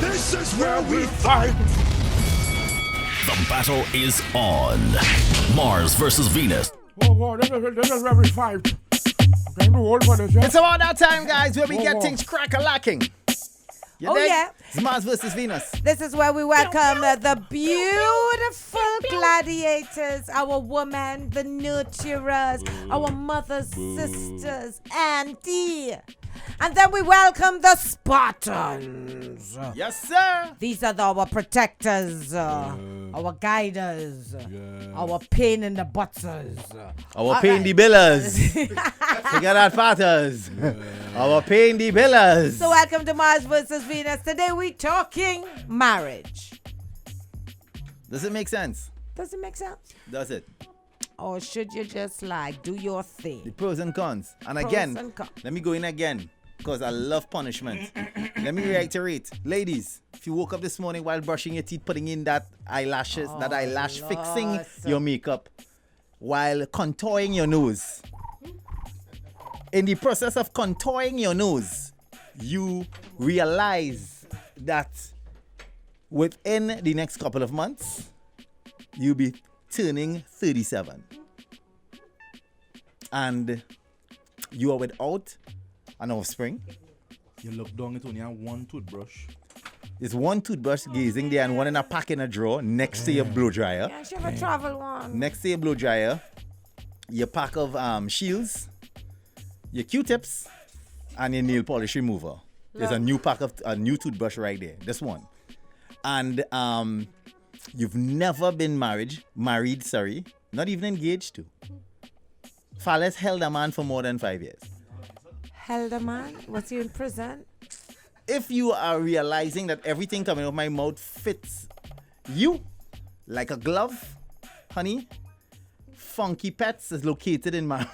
This is where we fight. The battle is on. Mars versus Venus. Oh, this is where we fight. I'm too old for this, yeah? It's about that time, guys, where we get things crack-a-lacking. Oh, yeah. It's Mars versus Venus. This is where we welcome the beautiful gladiators, our women, the nurturers, our mothers, sisters, auntie. And then we welcome the Spartans. Yes, sir. These are our protectors, our guiders, our pain in the butters. Our pain the billers. Forget that fatters. Our pain the billers. So welcome to Mars versus Venus. Today we talking marriage. Does it make sense? Does it make sense? Does it? Or should you just like do your thing? The pros and cons. And again, let me go in again because I love punishment. Let me reiterate. Ladies, if you woke up this morning while brushing your teeth, putting in that eyelashes, that eyelash fixing your makeup, while contouring your nose. In the process of contouring your nose, you realize that within the next couple of months, you'll be turning 37. And you are without an offspring. You look down, it only have one toothbrush. There's one toothbrush gazing there and one in a pack in a drawer next to your blow dryer. Yeah, she have a travel one. Next to your blow dryer, your pack of shields, your Q-tips, and your nail polish remover. There's a new toothbrush right there. This one. And you've never been married, not even engaged to. Fales held a man for more than 5 years. Held a man? Was he in prison? If you are realizing that everything coming out of my mouth fits you like a glove, honey, Funky Pets is located in my...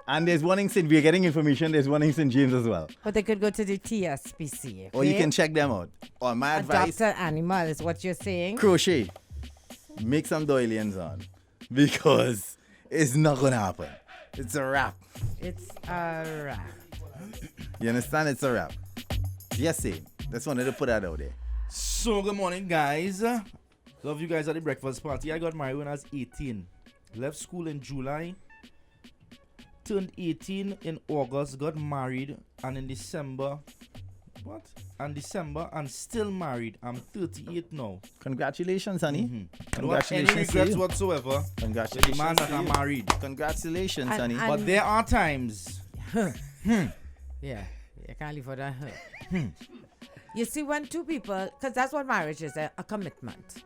And there's one in St. We're getting information, there's one in St. James as well. But they could go to the TSPC. Okay? Or you can check them out. Or my advice... Adopt an animal is what you're saying. Crochet. Make some doilions on. Because it's not going to happen. It's a wrap. It's a wrap. You understand? It's a wrap. Yes, sir. Just wanted to put that out there. So, good morning, guys. Love you guys at the breakfast party. I got married when I was 18. Left school in July. Turned 18 in August. Got married. And in December... What? And December, and still married. I'm 38 now. Congratulations, honey. Mm-hmm. Congratulations. No any regrets whatsoever. Congratulations. The man that I'm married. Congratulations, honey. But there are times. Yeah, you can't leave for that. You see, when two people, because that's what marriage is, a commitment.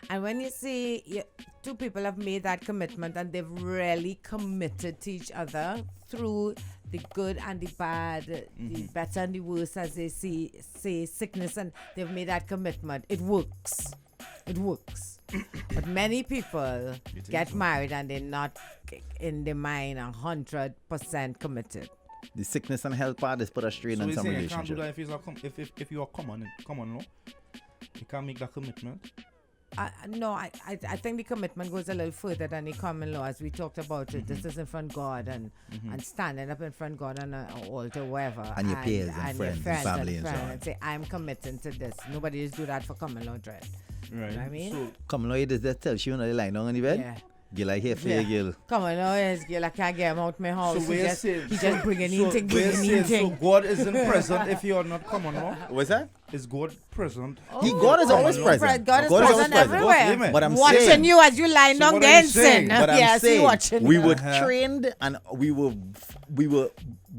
And when you see two people have made that commitment and they've really committed to each other through the good and the bad, the better and the worse, as they say sickness, and they've made that commitment. It works. It works. But many people get married and they're not in their mind 100% committed. The sickness and health part is put a strain on some relationship. So you can't do that if you are common law? You can't make that commitment? No, I think the commitment goes a little further than the common law, as we talked about it. This is in front of God and standing up in front of God on an altar, wherever. And your peers and friends and family and so on. And say, I'm committing to this. Nobody just do that for common law, dread. Right. You know what I mean? So, common law, you just tell you the line down on the bed? Yeah. Girl, I hear for you, girl. Common law is, girl, I can't get him out my house. So he just bring anything, So God isn't present if you're not common law? What's that? Is God present? God is always present. God is present everywhere. But I'm watching saying, you as you lie down dancing. But I'm saying, watching we you. were trained and we were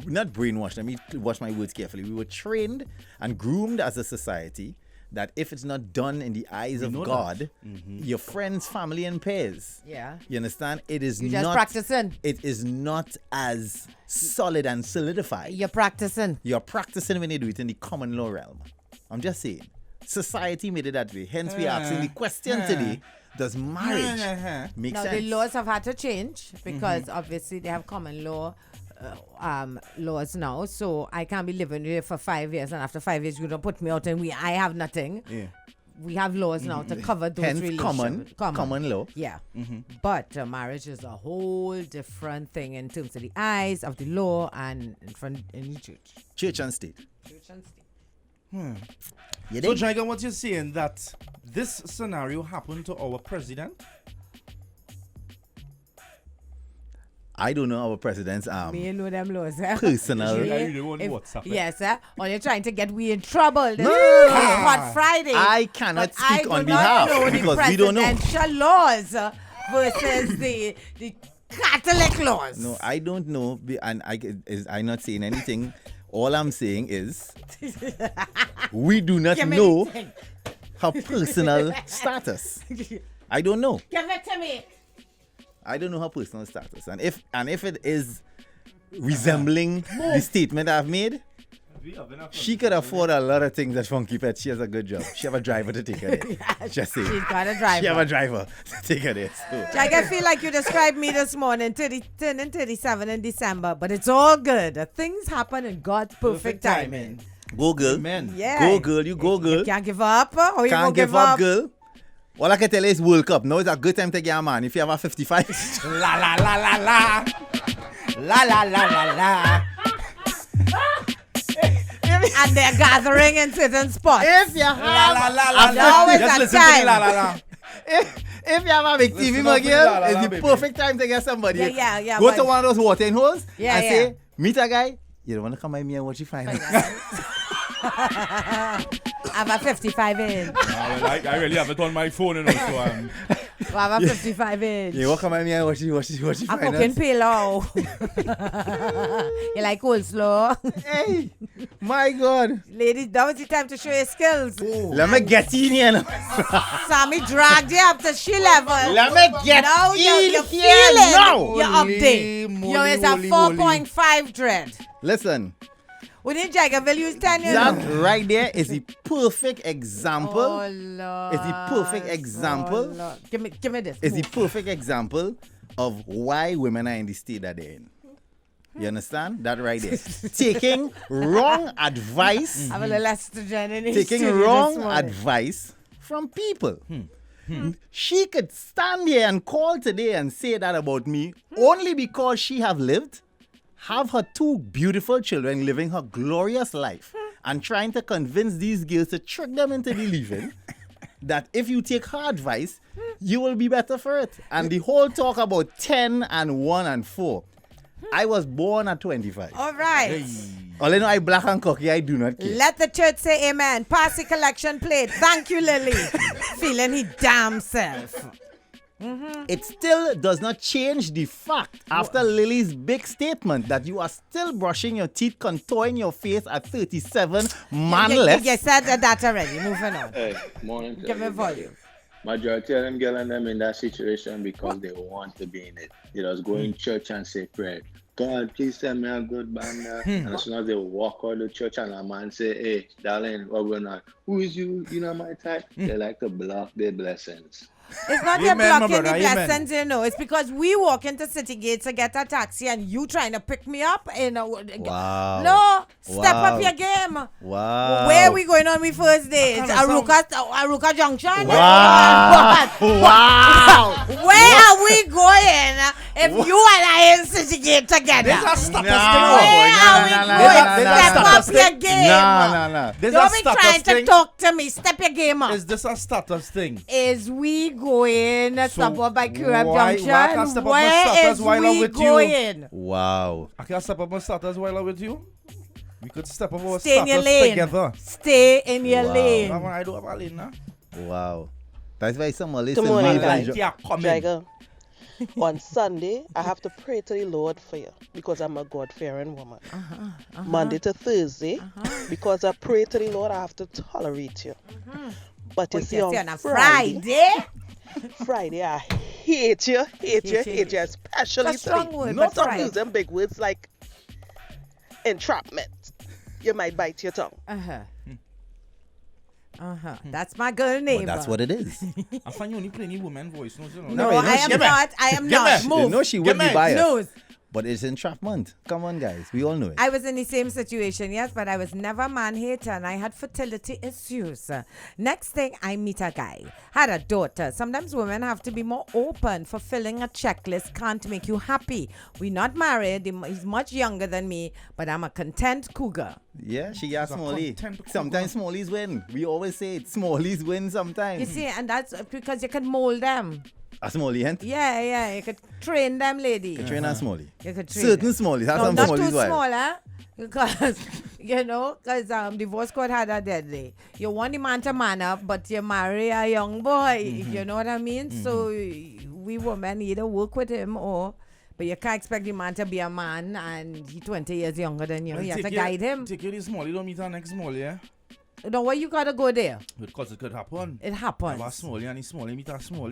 not brainwashed. Let me watch my words carefully. We were trained and groomed as a society that if it's not done in the eyes of God, your friends, family, and peers, you understand? It is You're not just practicing. It is not as solid and solidified. You're practicing. You're practicing when you do it in the common law realm. I'm just saying. Society made it that way. Hence, we're asking the question today: does marriage make sense? Now, the laws have had to change because obviously they have common law laws now. So I can't be living here for 5 years, and after 5 years, you don't put me out and I have nothing. Yeah. we have laws now to cover those Hence relationships. common law. Yeah. But marriage is a whole different thing in terms of the eyes of the law and in the church. Church and state. Church and state. You So, dig? Jaiga, what you're saying that this scenario happened to our president? I don't know our president's Me and know them laws. Eh? personal. Yeah, you don't want WhatsApp, eh? Yes, or you're trying to get we in trouble. This No. is Hot Friday. I cannot But I speak do on not behalf know the because we don't know. presidential laws versus the Catholic laws. No, I don't know, and I'm not saying anything. All I'm saying is we do not Give me know the thing. her personal status. I don't know. Give it to me. I don't know her personal status, and if it is resembling the statement I've made, she could afford a lot of things at Funky Pet. She has a good job. She have a driver to take her there. Just saying. She's got a driver. She have a driver to take her there. So. I feel like you described me this morning, turning 37 in December, but it's all good. Things happen in God's perfect timing. Go girl. Amen. Yeah. Go girl. You go girl. Can't give up. Or you Can't won't give up, girl. All I can tell you is World Cup. Now is a good time to get a man. If you have a 55. La la la la la. La la la la la. And they're gathering in certain spots. If you La have la la la. Now is Just that listen to time. the la la la. if you have a big TV, Listen my up to the la, la, girl, la, it's the baby. perfect time to get somebody. Yeah, Go but- to one of those watering holes Yeah, and yeah. say, meet a guy. You don't want to come by me and watch you find out. I have a 55 in. I really have it on my phone, you know, so I have a 55 in. You want to come by me and watch you I'm find cooking out. pillow. You like coleslaw? Hey, my God. Ladies, that was the time to show your skills. Let me get in here now. Sammy dragged you up to she level. Let me get Now in you're here feeling. now. You're up there. Holy Yo, it's a moly, moly. 4.5 dread. Listen, We need Jaiga, will use 10 years. that right there is the perfect example. Oh, Lord. It's the perfect example. Oh, Lord. Give me this. Is the Move. perfect example of why women are in the state that they're in. You understand? That right there. Taking wrong advice. Have a little estrogen in his Taking studio wrong this morning. advice from people. She could stand here and call today and say that about me only because she have lived, have her two beautiful children living her glorious life and trying to convince these girls to trick them into believing that if you take her advice, you will be better for it. And the whole talk about 10 and 1 and 4. I was born at 25. All right. All I know, I black and cocky, I do not care. Let the church say amen. Pass the collection plate. Thank you, Lily. Feeling his damn self. It still does not change the fact, after Lily's big statement, that you are still brushing your teeth, contouring your face at 37, manless. You said that already. Moving on. Hey, morning. to Give me everybody. volume. Majority of them girl and them in that situation because they want to be in it. They just go in church and say prayer. God, please send me a good band. And as soon as they walk out of the church and a man say, hey, darling, what going on? Who is you? You know my type? They like to block their blessings. It's not your Amen, my blocking the brother, amen. blessings, you know. It's because we walk into City Gate to get a taxi and you trying to pick me up. Wow. No, step Wow. up your game. Wow. Where are we going on with first dates? Aruka Junction? Wow. Wow. Where are we going if you and I in City Gate together? There's a status No. Where are we no, no, going? no, no, Step no, up no, your game. No. There's Don't a be status trying thing. to talk to me. Step your game up. Is this a status thing? Is we going to stop up by Curab why Junction? I can't step up my Where status is while I'm we with you? going? Wow. I can step up my status while I'm with you. We could step up our Stay in your status lane. together. Stay in your Wow. lane. I don't have a lane now. Wow. That's why some are Good listening. morning, to guys. Yeah, come in. Jaiga, on Sunday, I have to pray to the Lord for you because I'm a God-fearing woman. Monday to Thursday, because I pray to the Lord, I have to tolerate you. But you Wait, see, you on see on a Friday, Friday? I hate you, especially That's a strong today. word, Not but stop Friday. using big words like entrapment. You might bite your tongue. That's my girl name. But that's what it is. I find you only playing woman voice. No, you know. No, you know I am she- not. I am Give not. me. You Move. know she would be me. biased. Snooze. But it's entrapment. Come on, guys. We all know it. I was in the same situation, yes, but I was never a man hater and I had fertility issues. Next thing, I meet a guy, had a daughter. Sometimes women have to be more open. Fulfilling a checklist can't make you happy. We're not married. He's much younger than me, but I'm a content cougar. Yeah, she got It's a Smalley. content Sometimes Smallies win. We always say it. Smallies win sometimes. You see, and that's because you can mold them. A Smalley, huh? Yeah, you could train them, lady. Train a Smalley. You could train Certain them. Smallies. Have No, some not too Smallies wild. small, huh? Because divorce court had a deadly. You want the man to man up, but you marry a young boy. You know what I mean? So we women either work with him or... But you can't expect the man to be a man and he's 20 years younger than you. Well, You have to take guide him. Take you this small, you don't meet our next small, yeah? No, why you gotta go there? Because it could happen. It Have a happens. small, and small, meet a small.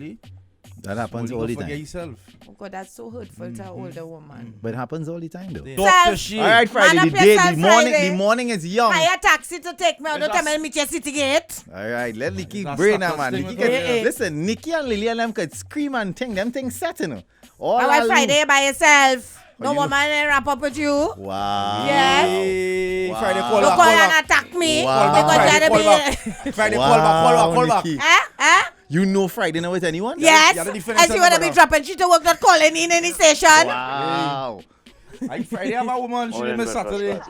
That happens all the Forget time. yourself. Oh God, that's so hurtful to an older woman. But it happens all the time, though. Doctor shit. All right, Friday. Man The up day, yourself, the morning, Friday. the morning is young. Hire a taxi to take me out. Don't That's- tell me to meet your city gate. All right, let Nikki That's brain the now, man. first Nikki thing we can, do. listen, Nikki and Lily and them could scream and ting. Them things set, you know. All All right, our Friday by yourself. No you know- woman wrap up with you. Wow. Yes. Hey, Wow. Friday, call Don't back, call call and back. attack me. Wow. Because Friday, that'll call be... back. Friday, call back. Nikki. Eh? You know Friday now with anyone? Yes. Yeah, the difference As you is want to about be that. dropping shit to work, not calling in any station. Wow. I Friday have a woman, she didn't miss Saturday.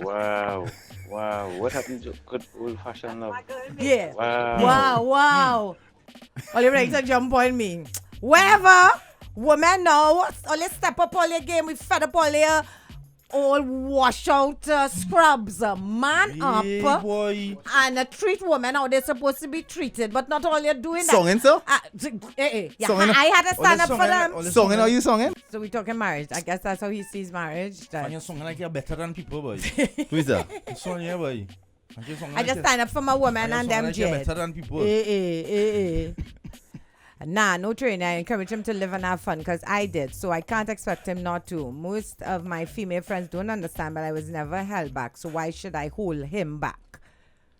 Wow. What happened to good old fashioned love? Yeah. Wow. Wow. All you ready to jump on me. Wherever women now, only step up all your game, we fed up all your all wash out scrubs. Man Hey, up. boy. And treat women how they're supposed to be treated, but not all you're doing that. Songing, so? Yeah, Songing? I had to stand up for them. Songing, are you songing? So we're talking marriage. I guess that's how he sees marriage. that- And you're singing like you're better than people, boy. Who is that? You're singing, yeah, boy. And you're singing I like just you're- stand up for my woman you're and singing them like you're jet. better than people. Nah, no training. I encourage him to live and have fun because I did. So I can't expect him not to. Most of my female friends don't understand, but I was never held back. So why should I hold him back?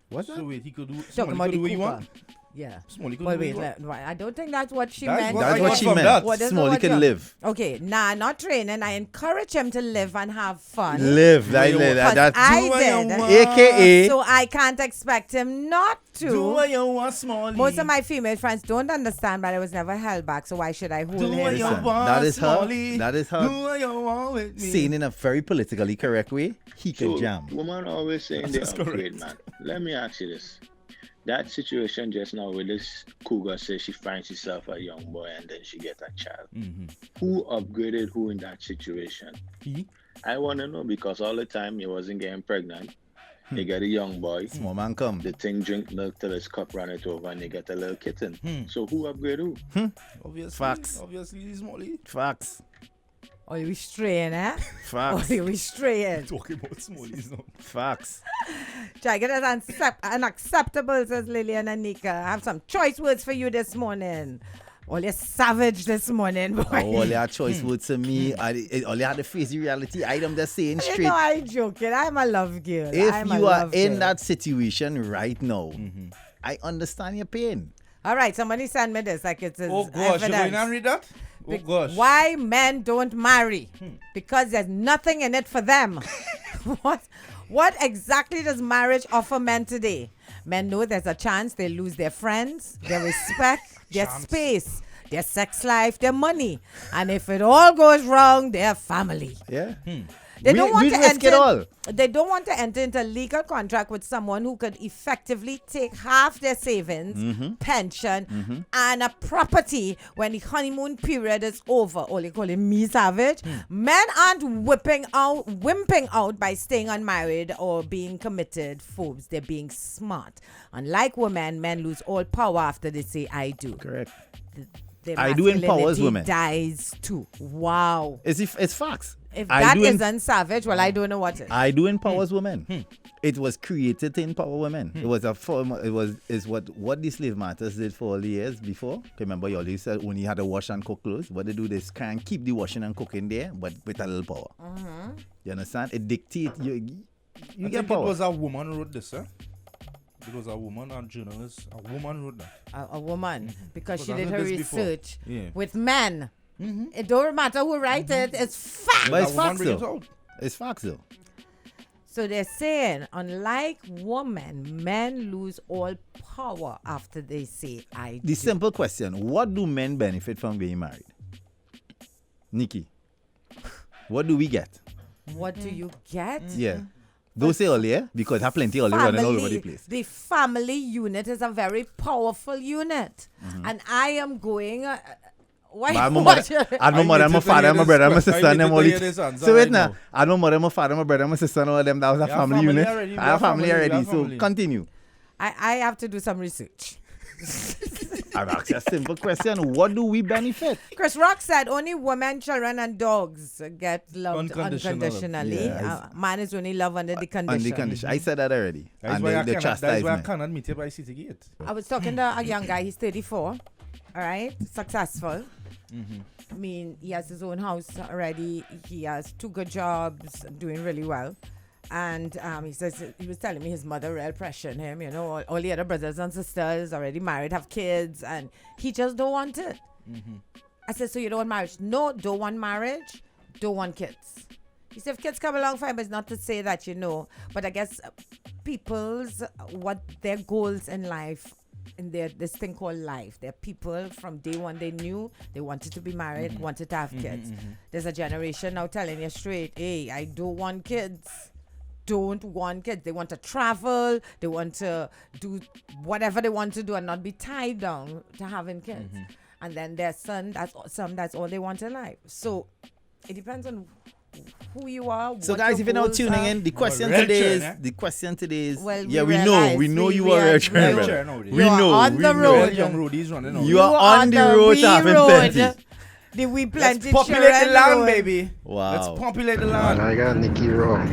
What's that? So wait, he could do. Talking Small, about he the could do what you Cooper. want. Yeah. Small, he could Well, do what wait, you want. I don't think that's what she That's meant. what That's I what got she from meant. that. What is Small, what he can you- live. Okay, nah, not training. I encourage him to live and have fun. Live. Do what you want. That's I Do what you did. want. AKA. So I can't expect him not to. Do what you want, Small. Most of my female friends don't understand, but I was never held back. So why should I hold Do what him you Listen, back? want, that is her- Smalley. that is her Do what you want with me. saying in a very politically correct way, he can So, jam. woman always saying they That's upgrade, correct. man. Let me ask you this. That situation just now with this cougar says she finds herself a young boy and then she get a child. Who upgraded who in that situation? He? I want to know because all the time he wasn't getting pregnant. They get a young boy. Small man come. The thing drink milk till his cup run it over and they get a little kitten. So who upgrade who? Obviously. Facts. Obviously, Smalley. Facts. Oh, you straying, eh? Oh, Facts. you straying. Talking about Smalley's now. Facts. Jaiga, that's unacceptable, says Lillian and Nika. I have some choice words for you this morning. All you're savage this morning, boy. All their choice words to me. All you had to face the reality. I'm just saying You straight. know I'm joking. I'm a love girl. If I'm a you are love in girl. that situation right now, I understand your pain. All right, somebody send me this like it's Oh, gosh. You're going evidence. and read that? Oh, gosh. Why men don't marry? Because there's nothing in it for them. What exactly does marriage offer men today? Men know there's a chance they lose their friends, their respect, their space, their sex life, their money. And if it all goes wrong, their family. Yeah. They don't want we to risk it all. They don't want to enter into a legal contract with someone who could effectively take half their savings, pension, and a property when the honeymoon period is over. All you call it me savage. Men aren't wimping out by staying unmarried or being committed phobes. They're being smart. Unlike women, men lose all power after they say I do. Correct. Their I do empowers masculinity women. dies too. Wow. It's facts. If I that do isn't savage, well, I don't know what is. I do empowers women. It was created to empower women. It was a form. Is what the slave masters did for all the years before. Remember, you always said when you had to wash and cook clothes. What they do, they can keep the washing and cooking there, but with a little power. You understand? It dictates you I get think power. it was a woman wrote this, eh? It was a woman, a journalist. A woman wrote that. A woman because she Because did I her heard this before. research Yeah. with men. It don't matter who write it. It's fact. But it's That woman facts bring it though. out. It's facts though. So they're saying, unlike women, men lose all power after they say I The do. simple question: what do men benefit from being married? Nikki, what do we get? What do you get? Yeah. Don't say earlier because I have plenty earlier running all over the place. The family unit is a very powerful unit. And I am going... why? But I'm my mother, my father, my brother, my sister, and them all. So wait now, I'm my mother, my father, my brother, my sister, and all them. That was a family unit. I have family already. So continue. I have to do some research. I've asked you a simple question. What do we benefit? Chris Rock said only women, children, and dogs get loved Unconditional. unconditionally. Yeah. Man is only loved under the condition. On the condition. I said that already. That's And why I the cannot. That's why I chastisement. cannot meet you by city gate. I was talking to a young guy. He's 34. All right, successful. I mean, he has his own house already. He has 2 good jobs, doing really well. And he says he was telling me his mother real pressuring him. You know, all the other brothers and sisters already married, have kids, and he just don't want it. I said, so you don't want marriage? No, don't want marriage. Don't want kids. He said, if kids come along, fine, but it's not to say that, you know. But I guess people's what their goals in life. In their this thing called life. There are people from day one they knew they wanted to be married, wanted to have kids. There's a generation now telling you straight, hey, I don't want kids. Don't want kids. They want to travel, they want to do whatever they want to do and not be tied down to having kids. And then their son, that's all they want in life. So it depends on who you are. So what guys, your if you're now goals tuning are. in, the question red today chair, is eh? the question today is Well, yeah, we we realize know we you are are- a chair, we brother. are- We You are know on we the know. road. Young roadies running out. You are on the road to having plenty. The we Let's plenty populate the children land, road. baby. Wow. Let's populate the land. I got Nikki wrong.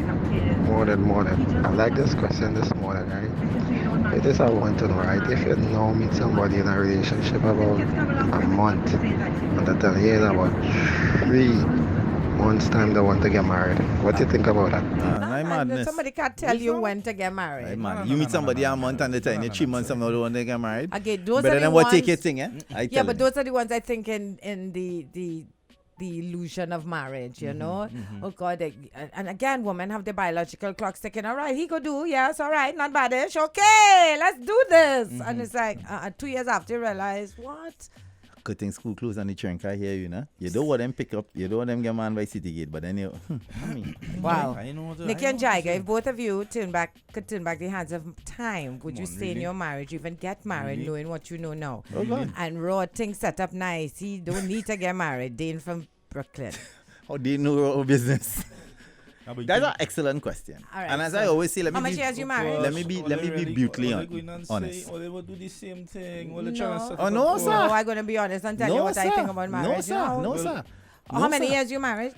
More than. I like this question this morning, right? It is I want to know, right? If you now meet somebody in a relationship about a month, and they tell you in about 3 months' time they want to get married, what do you think about that? My madness. Somebody can't tell you when to get married. Hey, man, you meet somebody a month and they tell you 3 months from now they want to get married. Okay, those Better are the than what ones. take your thing, eh? I Yeah, tell but you. those are the ones I think in the illusion of marriage, you know. Oh God, and again, women have their biological clocks ticking. All right, he could do, yes, all right, not badish. Okay, let's do this. And it's like 2 years after you realize what. Good thing school closed and the trunk I hear you, know. You don't want them pick up, you don't want them get man by city gate, but then you Wow. I know what Nikki I and know what to Jaiga, if both of you could turn back the hands of time, would Come you on, stay in really? your marriage, even get married, Really? knowing what you know now? Oh God. And raw things set up nice. He don't need to get married. Dane from Brooklyn. How do you know our business? Ah, but you That's can- an excellent question. All right, And as so I always say, let how me much be, years you married? let me be brutally honest. Or they will do the same thing. Or they No. try to set Oh, up no, a- sir. I'm going to be honest and tell you what I think about marriage. No, you sir. know? No, sir. How No, many sir. years you married?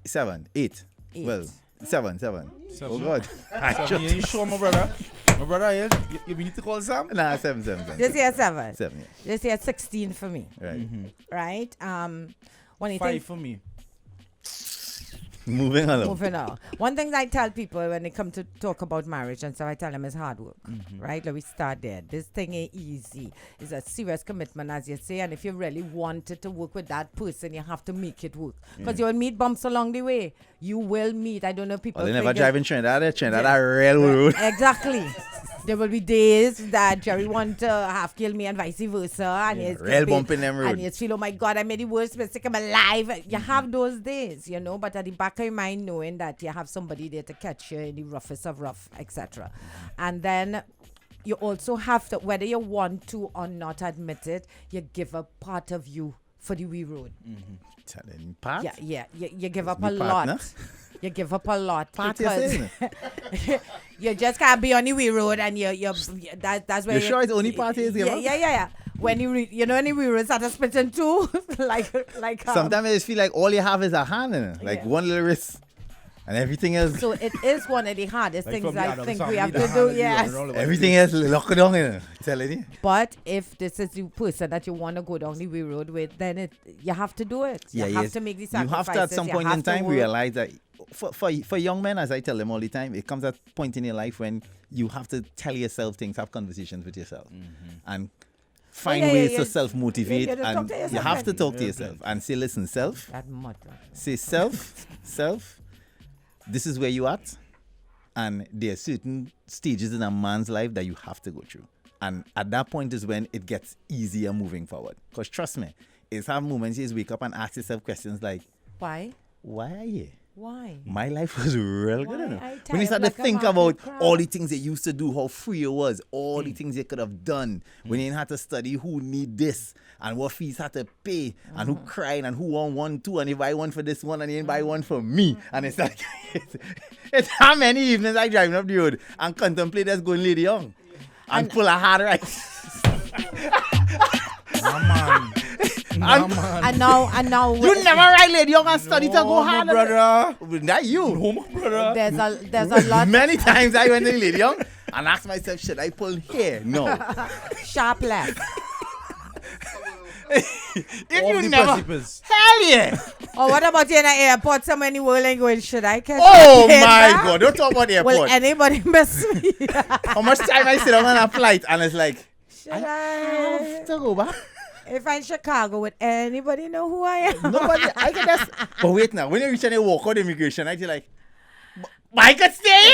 7, 8. Eight. Well, 7. Oh God. Sam, you ain't sure, my brother? My brother, you need to call Sam? Nah, 7. This year 7. 7, yeah. This year 16 for me. Right. Right? When you 5 think for me. Moving along. moving on. One thing I tell people when they come to talk about marriage and so I tell them is hard work. Right? Let me start there. This thing ain't easy. It's a serious commitment, as you say. And if you really wanted to work with that person, you have to make it work. Because you will meet bumps along the way. You will meet. I don't know if people Oh, they never think drive in Trinidad. Trinidad are real road. Exactly. There will be days that Jerry want to half kill me and vice versa. And it's real bump in them road. And you feel, oh my God, I made the worst mistake of my life. You have those days, you know, but at the back of your mind, knowing that you have somebody there to catch you in the roughest of rough, etc. And then you also have to, whether you want to or not admit it, you give up part of you for the wee road. Telling part? Yeah. You give up Me a partner? lot. You give up a lot Part you because saying? you just can't be on the wee road and that's where You sure it's only part is give up? yeah. When you know any wee road start to split in two, like Sometimes I just feel like all you have is a hand in it. Like Yeah. one little wrist. And everything else, so it is one of the hardest Like things from the I Addams think family, we have the to hand do. that you Yes. run all over everything else locked down in it. Telling you. But if this is the person that you want to go down the wee road with, then you have to do it. You have to make the You sacrifices. have to at some point have in to time work. realize that for young men, as I tell them all the time, it comes at a point in your life when you have to tell yourself things, have conversations with yourself. And find yeah, ways yeah. to self-motivate, Yeah, just talk and to you yourself have to then. talk to yourself and say, listen, self, That mother. say self, this is where you at, and there are certain stages in a man's life that you have to go through. And at that point is when it gets easier moving forward. Because trust me, it's have moments you just wake up and ask yourself questions like, Why? why are you? Why? My life was real good Why enough. I When you tired start like to a think market about crab? all the things you used to do, how free you was, all the things you could have done, when you didn't have to study who need this, and what fees had to pay, and who cried, and who won one, two, and you buy one for this one, and you didn't buy one for me. And it's like, it's how many evenings I driving up the road and contemplate us going Lady Young and pull a hard right. And now You never ride Lady Young and study to go hard. brother. Not you. No, my brother. there's a lot Many times I went to Lady Young and asked myself, should I pull here? No. sharp left. If Off you the never, precipice. hell yeah. Or what about you in an airport somewhere in the world and going, should I catch Oh a plane my back? God, don't talk about the Will airport. anybody miss me? How much time I sit down on a flight and it's like, Should I I? have to go back. If I'm in Chicago, would anybody know who I am? Nobody, I can just, but wait now, when you reach and you walk out the immigration, I feel like, but I could stay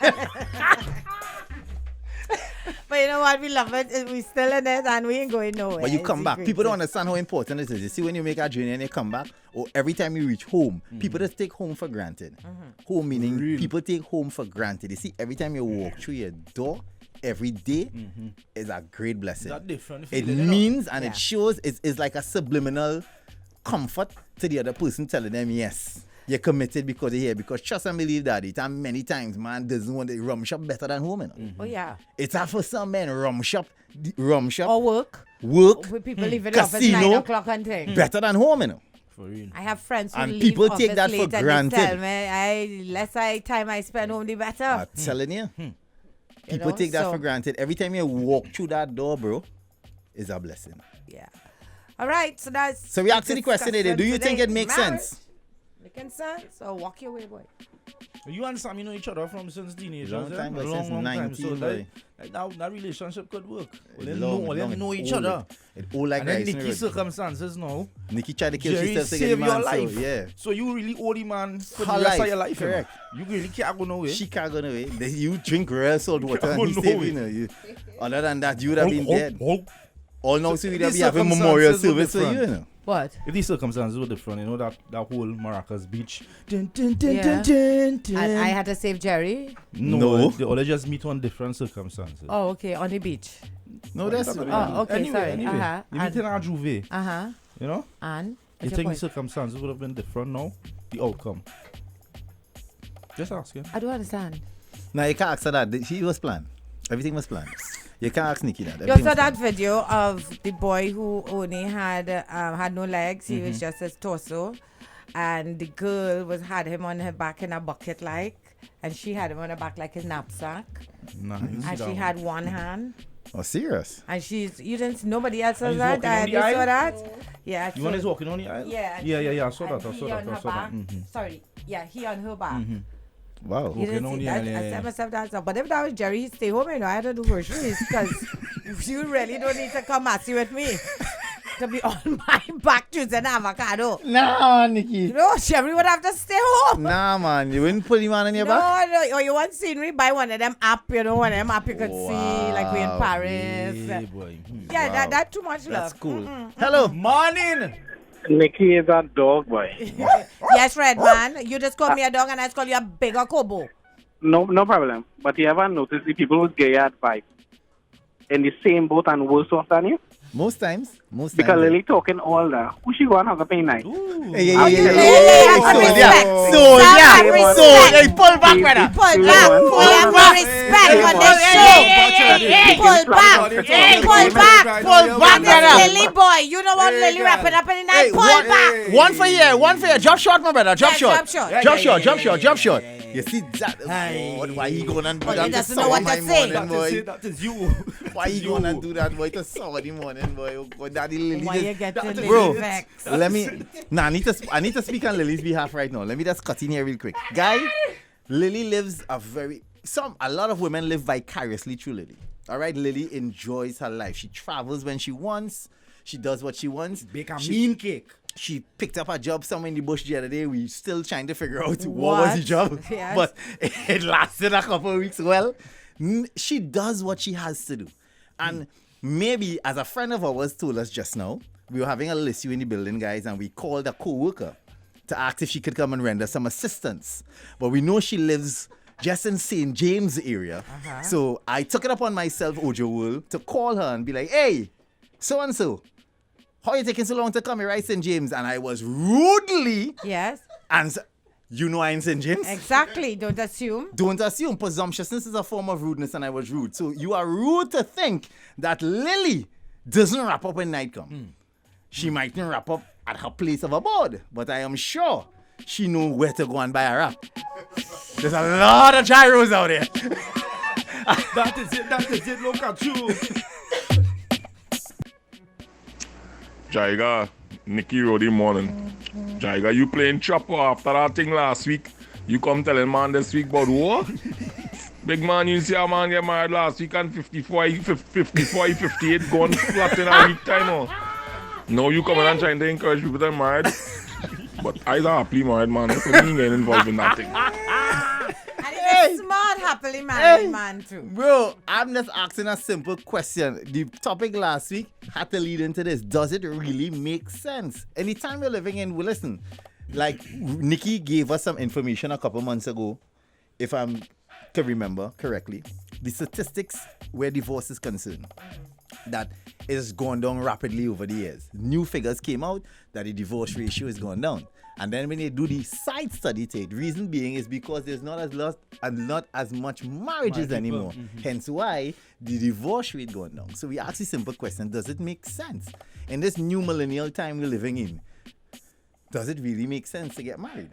here. But you know what? We love it. We still in it and we ain't going nowhere. But you It's come back. the People don't greatest. understand how important it is. You see, when you make a journey and you come back, or every time you reach home, people just take home for granted. Home meaning people take home for granted. You see, every time you walk through your door, every day is a great blessing. That different It feeling, you know? means and Yeah. it shows it's like a subliminal comfort to the other person telling them, yes, you're committed because you're here. Because trust and believe that it and many times man doesn't want the rum shop better than home. You know? Oh, yeah. It's a for some men rum shop Or work. work With people leaving the office casino 9 o'clock and things. better than home, you know. For real. I have friends who And leave people office take that for late and they granted. tell me, less time I spend home, the better. I'm telling you. People know, take that so- for granted. Every time you walk through that door, bro, is a blessing. Yeah. All right. So that's. So we asked you the question today. Do you think it makes Marriage. sense? Making sense? Or walk your way, boy. You and Sam, you know each other from since teenagers. Long time, yeah? but long, since long time. 19, So boy. that relationship could work. Well, they Long, know, long, they know each old. other. It all like And then rice in the Nikki road. circumstances now. Nikki tried to kill Jerry herself to get the save man. your life. So, yeah. So you really owe the man for Her the rest life, of your life. correct. You know? You really can't go nowhere. She can't go away. You drink real salt water can't and he go saving nowhere. you. Other than that, you would have been dead. Oh. All now, so you'd these be having memorial circumstances were service for you, different. you know. What? If these circumstances were different, you know that whole Maracas beach. Dun, Yeah. dun. And I had to save Jerry. No. They all just meet on different circumstances. Oh, okay. On the beach. No, that's Oh, okay. Anyway, Sorry. anyway. Uh-huh. You meet in a Juve, Uh-huh. you know? And? You What's your think the point? circumstances would have been different now? The outcome. Just asking. I don't understand. Now you can't ask her that. He was planned. Everything was planned. You can't ask Nikki that. You Everything saw was that planned. video of the boy who only had no legs. He Mm-hmm. was just his torso, and the girl had him on her back in a bucket and she had him on her back like his knapsack, Nah, and she had one hand, Oh, serious? and nobody else saw And he's that. walking on the You saw aisle? that? Yeah. You want his walking on the aisle? Yeah. Yeah. I saw and that. I he saw on that. her I saw back. that. Mhm. Sorry. Yeah, he on her back. Wow. You didn't Walking on see the that? aisle, yeah, I yeah. said myself that. But if that was Jerry, he'd stay home. I had to do groceries because you really don't need to come messy with me to be on my back choosing avocado. Nah, Nikki. No, Jerry would have to stay home. Nah, man. You wouldn't put him on your back? No. Or you want scenery? Buy one of them app, one of them app you could see, like we in Wow. Paris. Hey, boy. Yeah, Wow. that too much love. That's cool. Hello. Morning. Nikki is a dog, boy. Yes, Red man. You just call me a dog and I just call you a bigger kobo. No problem. But you ever notice the people who give you advice in the same boat and worse off than you? Most times. Because Lily talking all that. Who she going to have a pay night? Hey, I'll tell you. Hey, pull back, brother. Pull back. We have no respect on this show. Pull back. Pull back. Pull back, brother. Lily boy. You know what Lily wrapping up in the night? Hey, Pull one, back. one for you, one for you. Jump shot, my brother. Jump Yeah, shot. jump shot. Jump shot. You see that? Oh, why he going and do Oh, that? he to doesn't know sour what my to say. morning, boy? That is you. Why he going and do that, boy? To sour the morning, boy. Oh, God, Daddy Lily. Why you get to Bro, Lily vexed? let me. Nah, I need to speak on Lily's behalf right now. Let me just cut in here real quick, guy. Lily lives a lot of women live vicariously through Lily. All right, Lily enjoys her life. She travels when she wants. She does what she wants. Bake a mean cake. She picked up a job somewhere in the bush the other day. We still trying to figure out what was the job. Yes. But it lasted a couple of weeks. Well, she does what she has to do. And maybe, as a friend of ours told us just now, we were having a little issue in the building, guys, and we called a co-worker to ask if she could come and render some assistance. But we know she lives just in St. James area. So I took it upon myself, Ojo World, to call her and be like, hey, so-and-so, how are you taking so long to come here, right, St. James? And I was rudely Yes. answered, you know I'm in St. James? Exactly. Don't assume. Don't assume. Presumptuousness is a form of rudeness, and I was rude. So you are rude to think that Lily doesn't wrap up when night come. She mightn't wrap up at her place of abode, but I am sure she know where to go and buy a wrap. There's a lot of gyros out there. That is it, look at you. Jaiga, Nikki Roddy morning. Jaiga, you playing chopper after that thing last week. You come telling man this week about what? Big man, you see a man get married last week and 58 gone flat in a week time. Oh. Now you coming and trying to encourage people to get married. But I don't happily married man. I couldn't get involved in that thing. And he's a smart, happily married man too. Bro, I'm just asking a simple question. The topic last week had to lead into this. Does it really make sense? Anytime we're living in, well, listen, like Nikki gave us some information a couple months ago, if I can remember correctly, the statistics where divorce is concerned, that it has gone down rapidly over the years. New figures came out that the divorce ratio has gone down. And then when they do the side study to it, reason being is because there's not as much marriages anymore. Hence why the divorce rate going down. So we ask the simple question, does it make sense? In this new millennial time we're living in, does it really make sense to get married?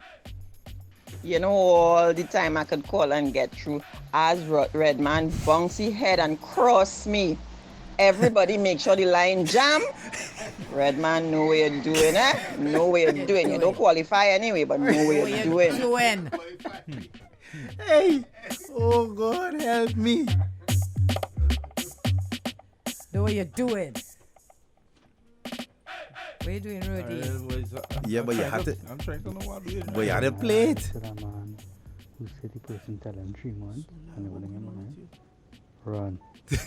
You know, all the time I could call and get through. As Redman bouncy head and cross me. Everybody make sure the line jam. Redman, know what you're doing, eh? Know what you're doing. You don't qualify anyway, but know what you're doing. Hey, oh God, help me. Know what you're doing. What are you doing, Rudy? Yeah, but you have to. I'm trying to know what I'm doing. But you had to play it. Man who said the person tell him 3 months and everything in mind. Run.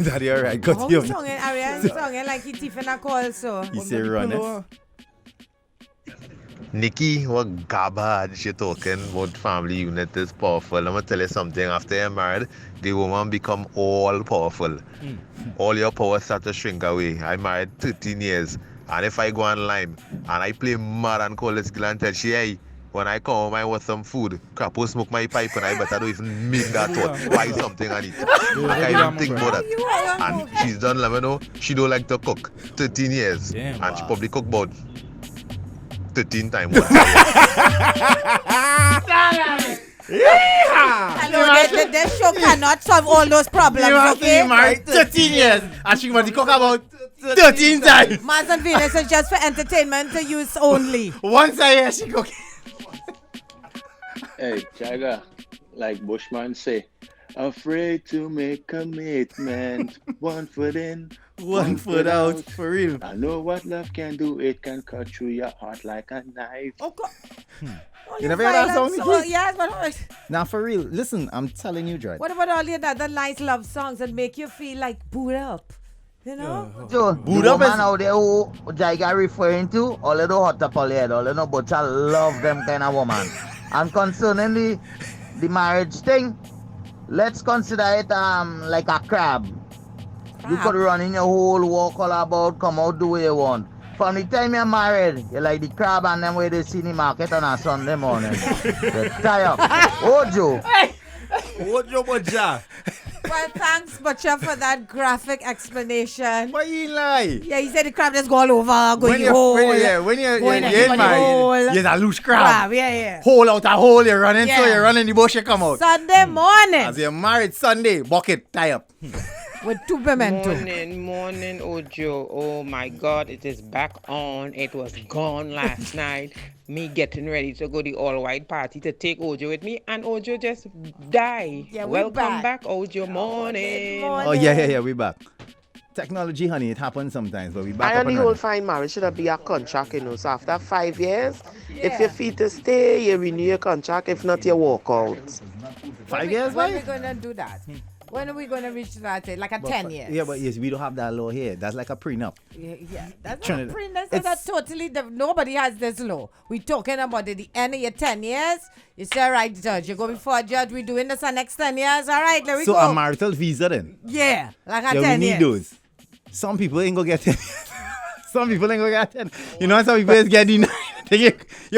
Daddy, all right, got How you. he song it? Ariel song it like he thief in a call, so. He say run it. Nikki, what garbage you talking about family unit is powerful. I'm going to tell you something. After you're married, the woman become all powerful. All your power start to shrink away. I married 13 years. And if I go online and I play mad and call this girl and tell she, hey, when I come home, I want some food. Crapo smoke my pipe and I better don't even make that thought. Buy something and eat. I can't even think about that. And she's done, let me know, she don't like to cook. 13 years. Damn, and she wow. probably cook about 13 times. Hello, this show cannot solve all those problems, okay? Married 13 years and she want to cook about 13 times. Mars and Venus is just for entertainment to use only. Once a year she cook. Hey, Jaiga, like Bushman say, afraid to make commitment. 1 foot in, 1 foot out, for real. I know what love can do. It can cut through your heart like a knife. Oh, God. You never heard that song, Nikki? Yes, but Now, for real, listen, I'm telling you, Dre. what about all the other nice love songs that make you feel like boot up? You know? So, Boot the up woman is- out there who Jaiga referring to, all of the hot up all head, all of the butcher love them kind of woman. And concerning the marriage thing, let's consider it like a crab. You could run in your whole walk all about, come out the way you want. From the time you're married, you like the crab and them where they see the market on a Sunday morning. You tie up. Ojo. Ojo Butcher. Well, thanks, Butcher, for that graphic explanation. Why you lie? Yeah, he said the crab just go all over, go in the hole. When you're go in in everybody's hole. married, you're a loose crab. Yeah. Hole out a hole, you're running, so Yeah. you're running the bush, you come out. Sunday morning. As you're married Sunday, bucket, tie up. with two pimento. Morning, Ojo. Oh my God, it is back on. It was gone last night. Me getting ready to go the all-white party to take Ojo with me, and Ojo just died. Yeah, Welcome back, Ojo. Morning. Oh, yeah, we back. Technology, honey, it happens sometimes, but we back I up only and whole running. fine marriage should be a contract, So after 5 years, if your feet to stay, you renew your contract. If not, you walk out. 5 years, When are we right? going to do that? When are we going to reach that? Like a 10 years? Yeah, but yes, we don't have that law here. That's like a prenup. Yeah, that's Trinidad. not prenup. That's totally different. Nobody has this law. We talking about at the end of your 10 years. You say, all right, judge, you go before a judge. We doing this the next 10 years. All right, there we So go. a marital visa then? Yeah, like a Yeah, 10 we need years. those. Some people ain't gonna get 10. Some people ain't gonna get 10. You know, some people just get denied. You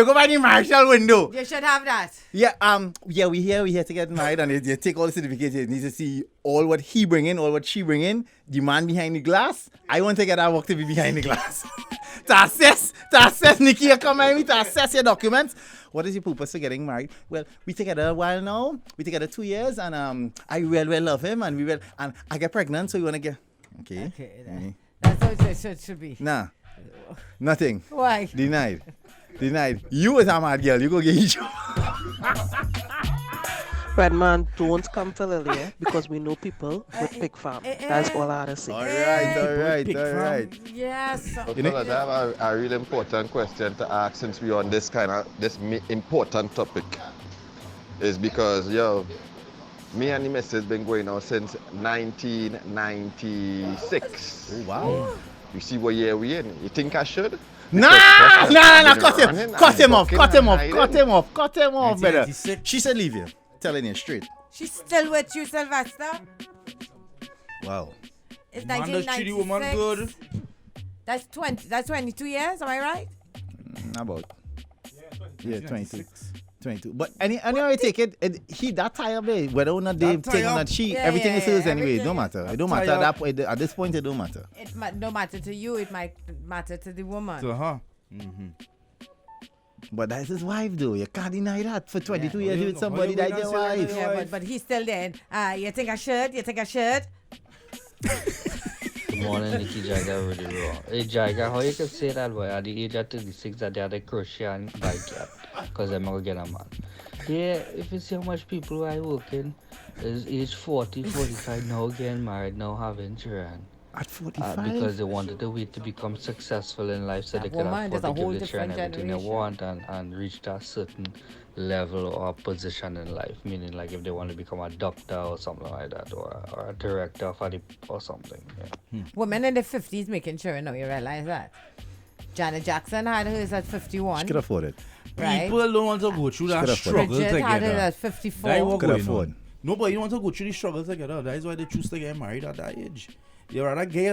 go by the marital window. You should have that. Yeah, we here to get married, and you take all the certificates. You need to see all what he bring in, all what she bring in. The man behind the glass. I want to get that work to be behind the glass. to assess, Nikki, you come at me to assess your documents. What is your purpose for getting married? Well, we together a while now. We together 2 years, and I really love him, and I get pregnant, so we wanna get. Okay. That's what it should be. Nah. Nothing. Why? Denied. You as a mad girl, you go get each Redman, don't come for Lily, because we know people with pig farm. That's all I have to say. All right. Yes. Okay, fellas, I have a really important question to ask since we're on this important topic. Is because, me and the missus been going on since 1996. Oh, wow. You see what year we in? You think I should? Nah, cut him off, brother. She said leave you. Telling you straight. She's still with you, Sylvester? Wow. It's Man, does treat the woman good. 1996. That's 22 years, am I right? About. Yeah, 22. But anyway, take it. He that tired, babe. Whether or not they take on that she, everything is hers anyway. It don't matter. It don't matter at that point. At this point, it don't matter. It don't matter to you. It might matter to the woman. To her. But that's his wife, though. You can't deny that. For 22 years, you with somebody that's your wife. Yeah, but he's still there. You think I should? Good morning, Nikki, Jaiga, really raw. Hey, Jaiga, how you can say that, boy? At the age of 36, that they had a crochet and bike yet? Because I'm going to get a man. Yeah, if you see how much people I working, is age 40, 45, now getting married, now having children. At 45? Because they wanted to wait to become successful in life so they could afford to give the children everything they want and reach that certain level or position in life. Meaning, like, if they want to become a doctor or something like that, or a director or something. Yeah. Women in their 50s making children now, you realize that? Janet Jackson had hers at 51. She could afford it. Right? People don't want to go through that struggle Bridget together. had it at 54. That what Could going afford. on. Nobody want to go through the struggle together. That is why they choose to get married at that age. You rather get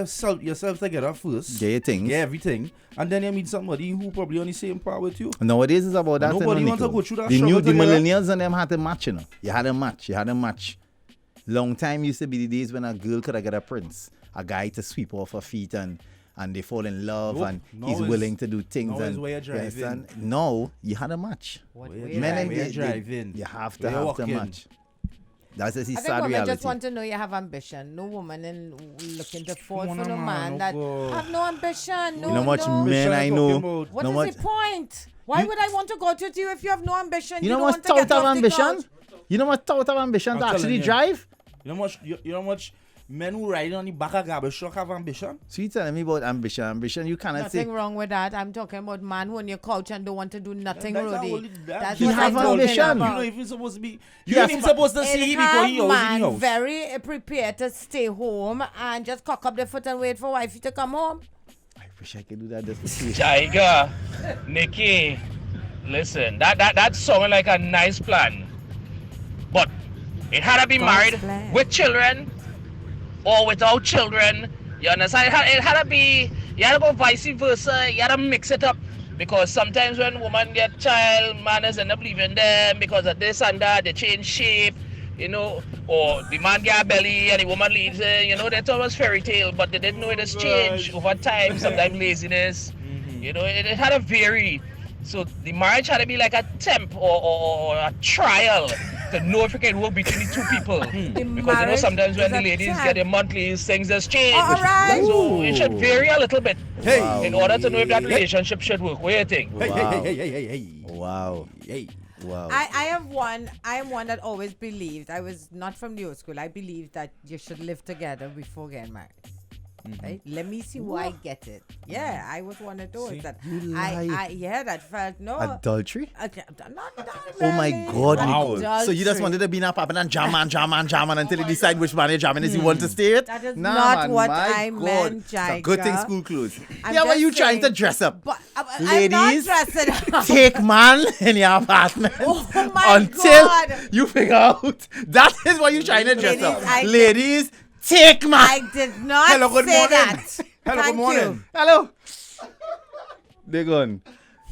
yourself together first. Get your things. Get everything. And then you meet somebody who probably on the same par with you. Nowadays, it's about that. Nobody wants to go through that The struggle together. millennials and them had to match, you know. You had a match. Long time used to be the days when a girl could have got a prince. A guy to sweep off her feet and they fall in love and he's willing to do things. Now and is where you're driving. No, you had a match. Men and driving. You have Where to you have to walking. match. That's a I think sad women reality. just want to know you have ambition. No woman looking to fall for Come on, no man that God. have no ambition. No, You know much no. men I know. What know is much, the point? Why would I want to go to you if you have no ambition? you know don't much want to get thought of off the ambition? couch? You know much thought of ambition I'm to telling actually you. drive? You know much men who riding on the back of garbage truck have ambition? So you telling me about ambition? Ambition, you cannot Nothing say. wrong with that. I'm talking about man who on your couch and don't want to do nothing, That's Rudy. only that. That's He what have I'm talking ambition. You about. know if he's supposed to be. You Yes, ain't even supposed to It see him have because he always in man the house. very prepared to stay home and just cock up the foot and wait for wifey to come home. I wish I could do that just for you. Jaiga, Nikki, listen, that sounded like a nice plan. But it had to be married with children or without children. You understand? It had to be, you had to go vice versa. You had to mix it up. Because sometimes when women get child, man end up leaving them because of this and that. They change shape, or the man get a belly and the woman leaves. They thought it was fairy tale, but they didn't know it has changed over time. Sometimes laziness. It had to vary. So the marriage had to be like a temp or a trial. to know if it can work between the two people. Because you know sometimes when the ladies get their monthlies, things just change. All right. So it should vary a little bit. Hey. In order to know if that relationship should work. What do you think? Wow. Wow. I am one that always believed, I was not from the old school, I believed that you should live together before getting married. Right? Let me see who I get it. Yeah, I was one of those that that felt no adultery. Not Oh my God, Nicole! Adultery. So you just wanted to be in a pub and jam until you decide which man you're jamming is you want to stay it? That is Nah, not man, what my I God. meant, It's a Jaiga. good thing school clothes. I'm Yeah, why just you trying to saying, dress up? But I'm Ladies, not dressing up. take man in your apartment Oh my until God. you figure out. That is why you trying to dress Ladies, up. Ladies, take man. I did not Hello, good say morning. that. Hello, Thank good morning. you. Hello. They're gone.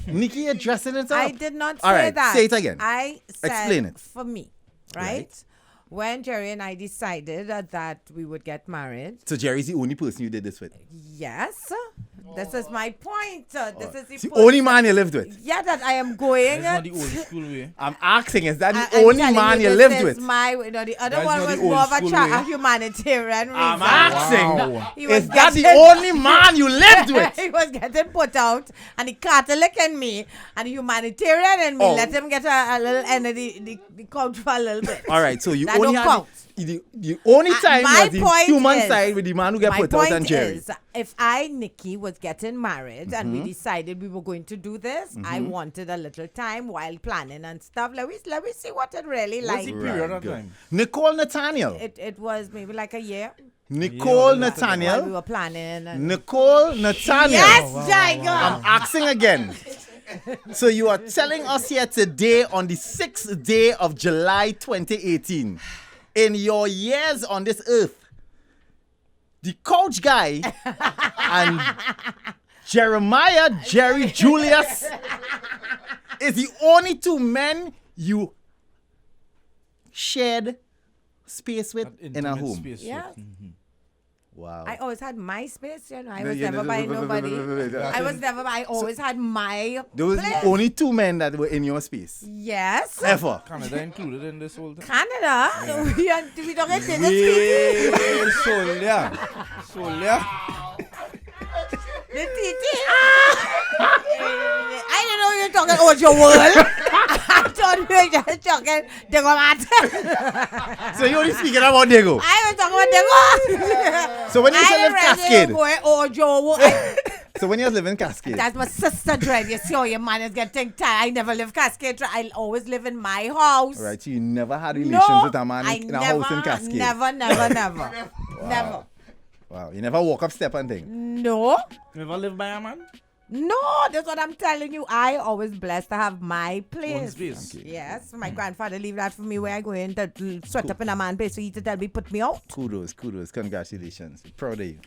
Nikki, you're dressing it up. I did not All say right, that. say it again. I said Explain it. for me, right? When Jerry and I decided that we would get married. So Jerry's the only person you did this with. Yes. This is my point. This is It's the only man you lived with. Yeah, that I am going. That's not the old school way. I'm asking, is that the I'm only telling man you this lived is with? The other That's one not was the old more of a, school a way. humanitarian reason. I'm asking, Wow. He was is that the getting- only man you lived with? He was getting put out, and the Catholic in me, and the humanitarian in me, Oh. let him get a little end of the couch for a little bit. All right, so you That only don't had count. the only time my was the point human is- side with the man who get My put out point and Jerry. is, if Nikki, was getting married and we decided we were going to do this, I wanted a little time while planning and stuff. Let me see what it really What's like. the period of good. time? Nicole Nathaniel. It was maybe like a year Nicole while we Nathaniel. were planning. And Nicole Nathaniel. yes, Jaiga. I'm asking again. So you are telling us here today on the 6th day of July 2018, in your years on this earth, the couch guy and Jerry Julius is the only two men you shared space with in a home. Yeah. Wow. I always had my space, you know. I No, was you- never by nobody. I always had my Those place. only two men that were in your space. Yes. Ever. Canada included in this whole thing. Canada? We don't get to Wait, Solia. the TT. I didn't know you were talking about your world. I thought you were just talking Dego. So you only speaking about Diego. I was talking about Dego. So when you said live Cascade. So when you live in Cascade. That's my sister dread. You see how your man is getting tired. I never live Cascade. I always live in my house. Right, so you never had relations with a man in a house in Cascade. Never. Never. Wow, you never walk up step and thing. No. You ever live by a man? No, that's what I'm telling you. I always blessed to have my place. space. Yes, my grandfather leave that for me where I go in to sweat up in a man place for he to tell me put me out. Kudos, congratulations. We're proud of you.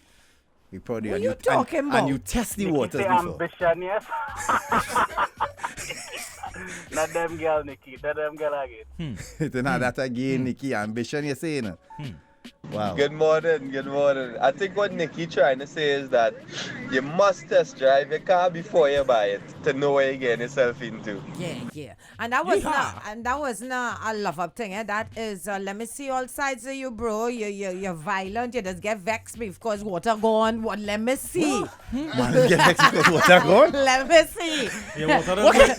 We're proud of you. What And you talking and about? you test the Nikki waters say before. ambition, yes. Not them girl, Nikki. Not them girl again. It's not that again, Nikki. Ambition, you saying? Wow. Good morning. I think what Nikki trying to say is that you must test drive your car before you buy it to know what you're getting yourself into. Yeah. And that was not a love up thing. That is let me see all sides of you, bro. You're violent. You just get vexed because water gone. What? Let me see. Man, get vexed because water gone? Let me see. Yeah,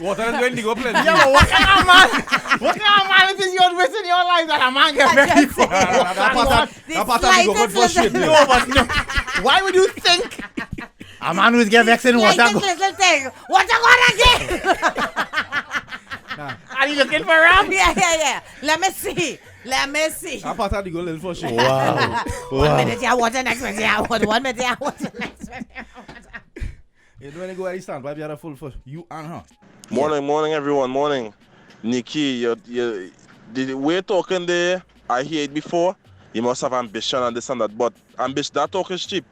water is going to go plenty. Yeah, but what kind of man is your risk in your life that a man get vexed for? That part of go good for shit. No, but no. Why would you think a man would get vexed in water? Like this little thing. Water gone again. Are you looking for him? Yeah. Let me see. That part of go little for shit. Wow. 1 minute you water, next minute you water. 1 minute you water, next minute you water. You when you go at the stand, you have a full for you and her. Morning, everyone. Morning. Nikki, the way you're talking there, I hear it before. You must have ambition and this and that, but ambition, that talk is cheap.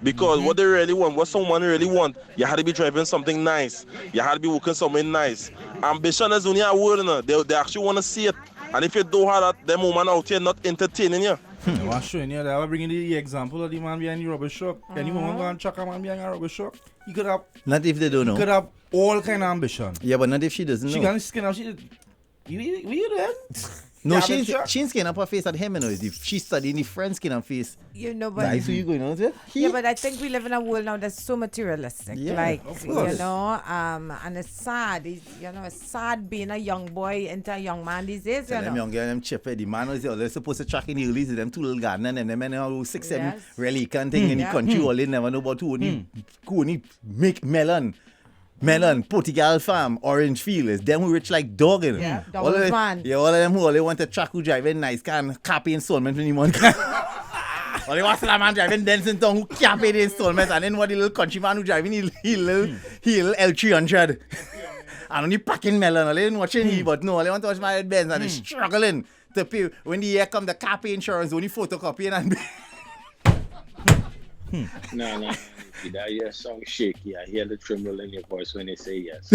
Because what they really want, what someone really want, you had to be driving something nice. You had to be working something nice. Ambition is only a word, you know. They actually want to see it. And if you don't have that, them woman out here not entertaining you. I was showing you that. I was bringing the example of the man behind the rubber truck. Any woman go and chuck a man behind a rubber truck, you could have. Not if they don't know. You could have all kind of ambition. Yeah, but not if she doesn't She know. can skin out. You doing? No, she ain't skin up her face at him, you know. She's studying the friend's skin up face. You know, but that's who you going on with? Yeah, but I think we live in a world now that's so materialistic. Yeah, like, of you course. know, and it's sad. It's sad being a young boy into a young man these days, Them young girl, them chipper, the man was they're supposed to track in the release them two little garden and them men who 6, 7 Yes. really can't think in the country all they never know about who only make melon, Portugal farm, orange field is them who rich like dog in. Yeah, all of man. Yeah, all of them who all they want to track who driving nice can copy installment when you want all they want a man driving dancing tongue who can't pay the installment and then what the little country man who driving he little L300 and only packing melon all they didn't watching he but no all they want to watch my Benz and they struggling to pay when the year come the car pay insurance only photocopying and No. That your song shaky. I hear the tremble in your voice when you say yes.